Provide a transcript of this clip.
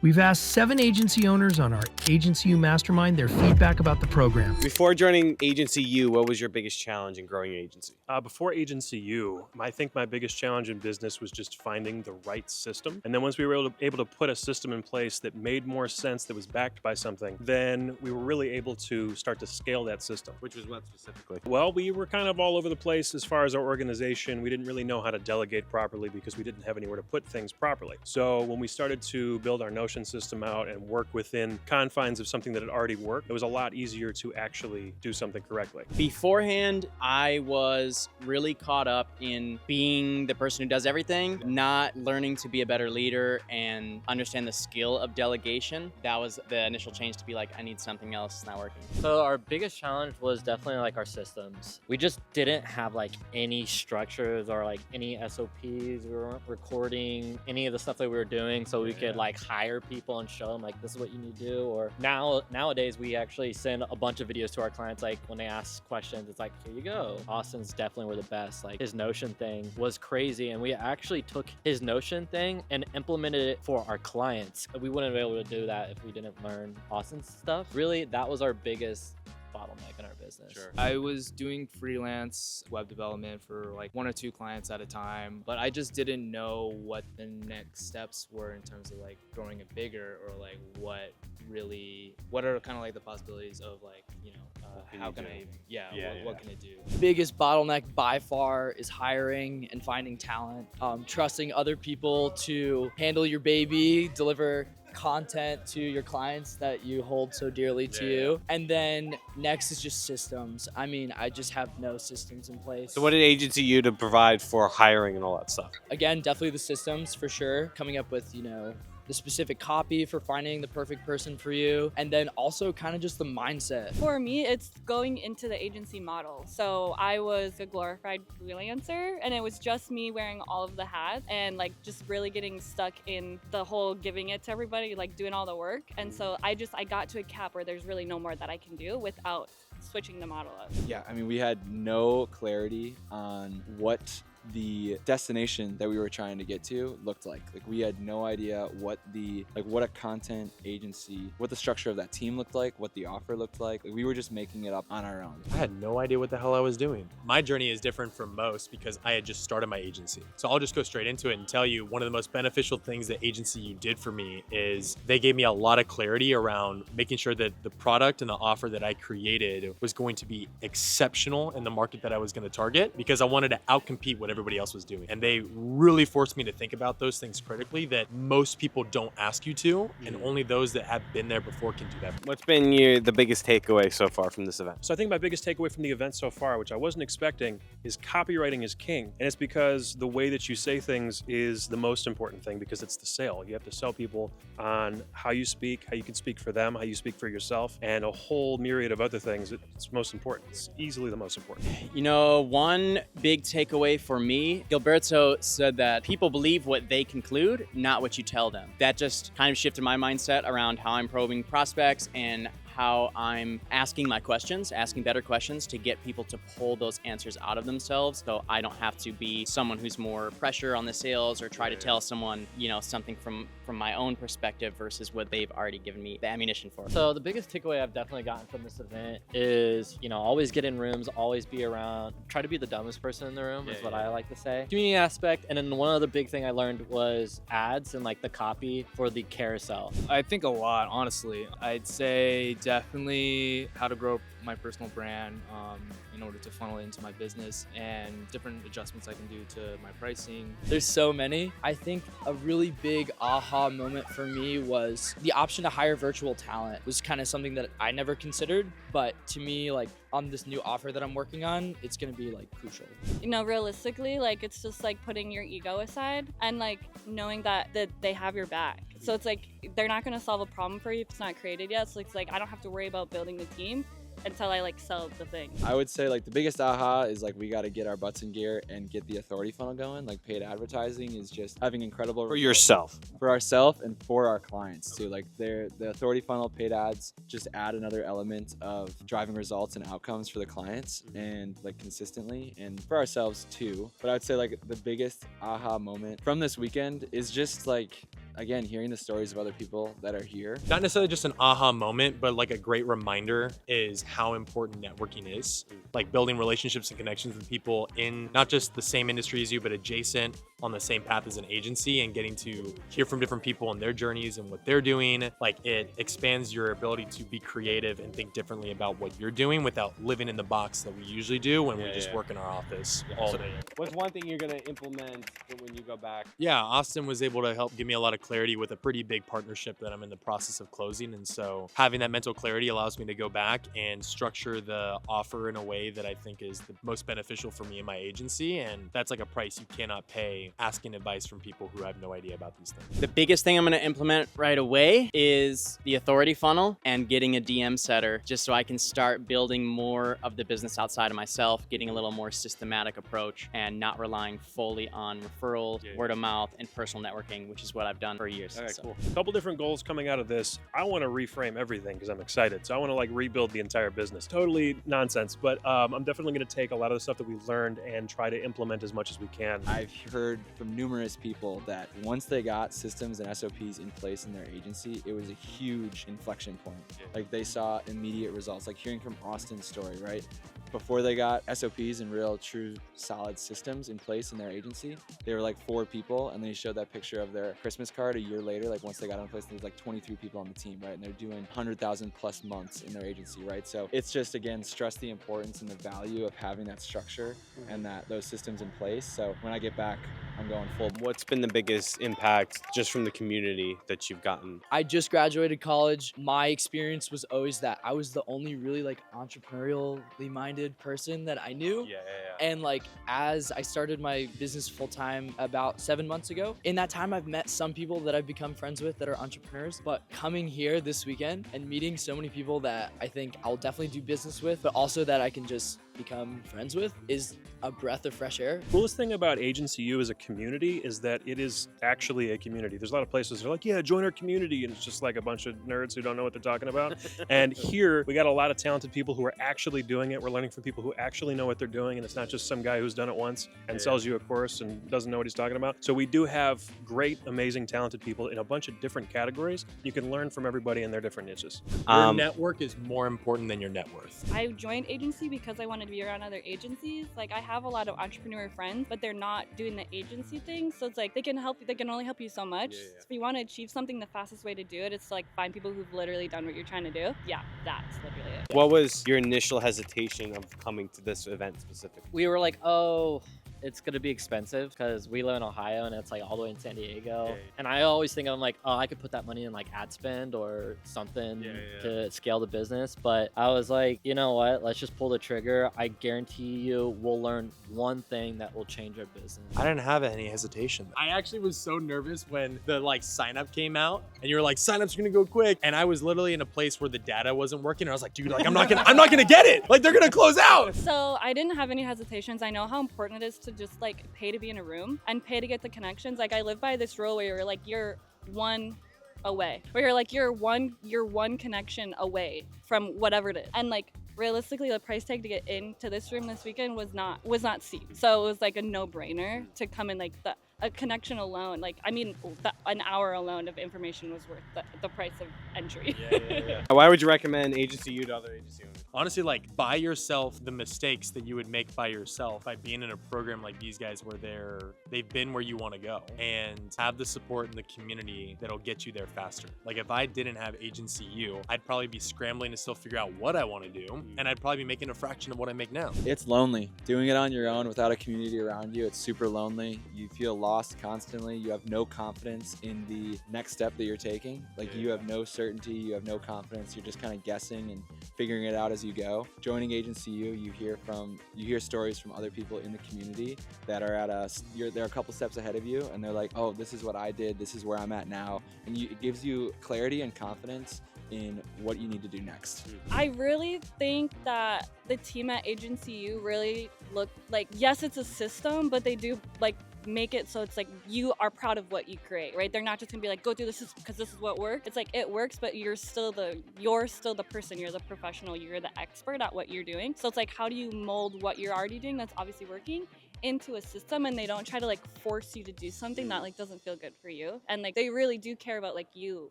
We've asked 7 agency owners on our Agency U Mastermind their feedback about the program. Before joining Agency U, what was your biggest challenge in growing your agency? Before Agency U, I think my biggest challenge in business was just finding the right system. And then once we were able to put a system in place that made more sense, that was backed by something, then we were really able to start to scale that system. Which was what specifically? Well, we were kind of all over the place as far as our organization. We didn't really know how to delegate properly because we didn't have anywhere to put things properly. So when we started to build our Notion system out and work within confines of something that had already worked, it was a lot easier to actually do something correctly. Beforehand, I was really caught up in being the person who does everything, not learning to be a better leader and understand the skill of delegation. That was the initial change, to be like, I need something else, it's not working. So our biggest challenge was definitely like our systems. We just didn't have like any structures or like any SOPs. We weren't recording any of the stuff that we were doing, so we could like hire people and show them like, this is what you need to do. Or nowadays we actually send a bunch of videos to our clients. Like when they ask questions, it's like, here you go. Austin's definitely were the best. Like his Notion thing was crazy, and we actually took his Notion thing and implemented it for our clients. We wouldn't be able to do that if we didn't learn Austin's stuff. Really, that was our biggest bottleneck in our business. Sure. I was doing freelance web development for like 1 or 2 clients at a time, but I just didn't know what the next steps were in terms of like growing it bigger, or like what are kind of like the possibilities of like, you know, how can I even, what can it do? Biggest bottleneck by far is hiring and finding talent, trusting other people to handle your baby, deliver content to your clients that you hold so dearly to you. And then next is just systems. I mean, I just have no systems in place. So what did Agency U to provide for hiring and all that stuff? Again, definitely the systems for sure. Coming up with, you know, the specific copy for finding the perfect person for you, and then also kind of just the mindset. For me, it's going into the agency model. So I was a glorified freelancer, and it was just me wearing all of the hats and like just really getting stuck in the whole giving it to everybody, like doing all the work. And so I got to a cap where there's really no more that I can do without switching the model up. Yeah, I mean, we had no clarity on what the destination that we were trying to get to looked like. Like we had no idea what a content agency, what the structure of that team looked like, what the offer looked like. We were just making it up on our own. I had no idea what the hell I was doing. My journey is different from most because I had just started my agency. So I'll just go straight into it and tell you one of the most beneficial things that Agency U did for me is they gave me a lot of clarity around making sure that the product and the offer that I created was going to be exceptional in the market that I was going to target, because I wanted to outcompete what everybody else was doing. And they really forced me to think about those things critically that most people don't ask you to, and only those that have been there before can do that. What's been the biggest takeaway so far from this event? So I think my biggest takeaway from the event so far, which I wasn't expecting, is copywriting is king. And it's because the way that you say things is the most important thing, because it's the sale. You have to sell people on how you speak, how you can speak for them, how you speak for yourself, and a whole myriad of other things. It's most important. It's easily the most important. You know, one big takeaway for me, Gilberto said that people believe what they conclude, not what you tell them. That just kind of shifted my mindset around how I'm probing prospects and how I'm asking my questions, asking better questions to get people to pull those answers out of themselves, so I don't have to be someone who's more pressure on the sales or try to tell someone, you know, something from my own perspective versus what they've already given me the ammunition for. So the biggest takeaway I've definitely gotten from this event is, you know, always get in rooms, always be around, try to be the dumbest person in the room is what I like to say. Community aspect, and then one other big thing I learned was ads and like the copy for the carousel. I think a lot, honestly. I'd say definitely how to grow my personal brand in order to funnel it into my business, and different adjustments I can do to my pricing. There's so many. I think a really big aha moment for me was the option to hire virtual talent. Was kind of something that I never considered, but to me, like on this new offer that I'm working on, it's gonna be like crucial. You know, realistically, like it's just like putting your ego aside and like knowing that they have your back. So it's like they're not gonna solve a problem for you if it's not created yet. So it's like I don't have to worry about building the team until I like sell the thing. I would say like the biggest aha is like we got to get our butts in gear and get the authority funnel going. Like paid advertising is just having incredible For yourself. for ourselves and for our clients too. Like the authority funnel, paid ads just add another element of driving results and outcomes for the clients and like consistently, and for ourselves too. But I would say like the biggest aha moment from this weekend is just like again, hearing the stories of other people that are here. Not necessarily just an aha moment, but like a great reminder is how important networking is. Like building relationships and connections with people in not just the same industry as you, but adjacent, on the same path as an agency, and getting to hear from different people and their journeys and what they're doing. Like it expands your ability to be creative and think differently about what you're doing without living in the box that we usually do when we just work in our office all day. What's one thing you're gonna implement when you go back? Yeah, Austin was able to help give me a lot of clarity with a pretty big partnership that I'm in the process of closing. And so having that mental clarity allows me to go back and structure the offer in a way that I think is the most beneficial for me and my agency. And that's like a price you cannot pay asking advice from people who have no idea about these things. The biggest thing I'm going to implement right away is the authority funnel and getting a DM setter, just so I can start building more of the business outside of myself, getting a little more systematic approach and not relying fully on referrals, word of mouth, and personal networking, which is what I've done for years. All right, cool. A couple different goals coming out of this. I want to reframe everything because I'm excited. So I want to like rebuild the entire business. Totally nonsense, but I'm definitely going to take a lot of the stuff that we've learned and try to implement as much as we can. I've heard from numerous people that once they got systems and SOPs in place in their agency, it was a huge inflection point. Like they saw immediate results, like hearing from Austin's story, right? Before they got SOPs and real, true, solid systems in place in their agency, they were like 4 people, and they showed that picture of their Christmas card a year later, like once they got in place, there's like 23 people on the team, right? And they're doing 100,000 plus months in their agency, right? So it's just, again, stress the importance and the value of having that structure and those systems in place. So when I get back, I'm going full. What's been the biggest impact just from the community that you've gotten? I just graduated college. My experience was always that I was the only really like entrepreneurially minded person that I knew. And like as I started my business full time about 7 months ago, in that time I've met some people that I've become friends with that are entrepreneurs. But coming here this weekend and meeting so many people that I think I'll definitely do business with, but also that I can just become friends with, is a breath of fresh air. Coolest thing about Agency U as a community is that it is actually a community. There's a lot of places that are like, yeah, join our community, and it's just like a bunch of nerds who don't know what they're talking about. And here we got a lot of talented people who are actually doing it. We're learning from people who actually know what they're doing, and it's not just some guy who's done it once and sells you a course and doesn't know what he's talking about. So we do have great, amazing, talented people in a bunch of different categories. You can learn from everybody in their different niches. Your network is more important than your net worth. I joined agency because I wanted to be around other agencies. Like I have a lot of entrepreneur friends, but they're not doing the agency thing. So it's like they can only help you so much. So if you want to achieve something, the fastest way to do it is to like find people who've literally done what you're trying to do. Yeah, that's literally it. What was your initial hesitation of coming to this event specifically? We were like, oh, it's gonna be expensive because we live in Ohio and it's like all the way in San Diego. And I always think I'm like, oh, I could put that money in like ad spend or something to scale the business. But I was like, you know what? Let's just pull the trigger. I guarantee you we'll learn one thing that will change our business. I didn't have any hesitation. I actually was so nervous when the like sign up came out and you were like, sign-ups are gonna go quick. And I was literally in a place where the data wasn't working. And I was like, dude, like I'm not gonna get it. Like they're gonna close out. So I didn't have any hesitations. I know how important it is to just like pay to be in a room and pay to get the connections. Like I live by this rule where you're like, you're one away, where you're like, you're one connection away from whatever it is. And like realistically, the price tag to get into this room this weekend was not steep. So it was like a no-brainer to come in. Like a connection alone, like I mean, an hour alone of information was worth the price of entry. Why would you recommend Agency U to other agency owners? Honestly, like buy yourself the mistakes that you would make by yourself by being in a program like these guys where they've been where you want to go, and have the support in the community that'll get you there faster. Like if I didn't have Agency U, I'd probably be scrambling to still figure out what I want to do, and I'd probably be making a fraction of what I make now. It's lonely. Doing it on your own without a community around you, it's super lonely. You feel lost constantly. You have no confidence in the next step that you're taking. Like you have no certainty, you have no confidence. You're just kind of guessing and figuring it out as you go. Joining Agency U, you hear stories from other people in the community that are they're a couple steps ahead of you, and they're like, oh, this is what I did, this is where I'm at now. And it gives you clarity and confidence in what you need to do next. I really think that the team at Agency U really look like, yes, it's a system, but they do like make it so it's like you are proud of what you create, right? They're not just gonna be like, go do this because this is what works. It's like it works, but you're still the person, you're the professional, you're the expert at what you're doing. So it's like, how do you mold what you're already doing that's obviously working into a system and they don't try to like force you to do something that like doesn't feel good for you. And like they really do care about like you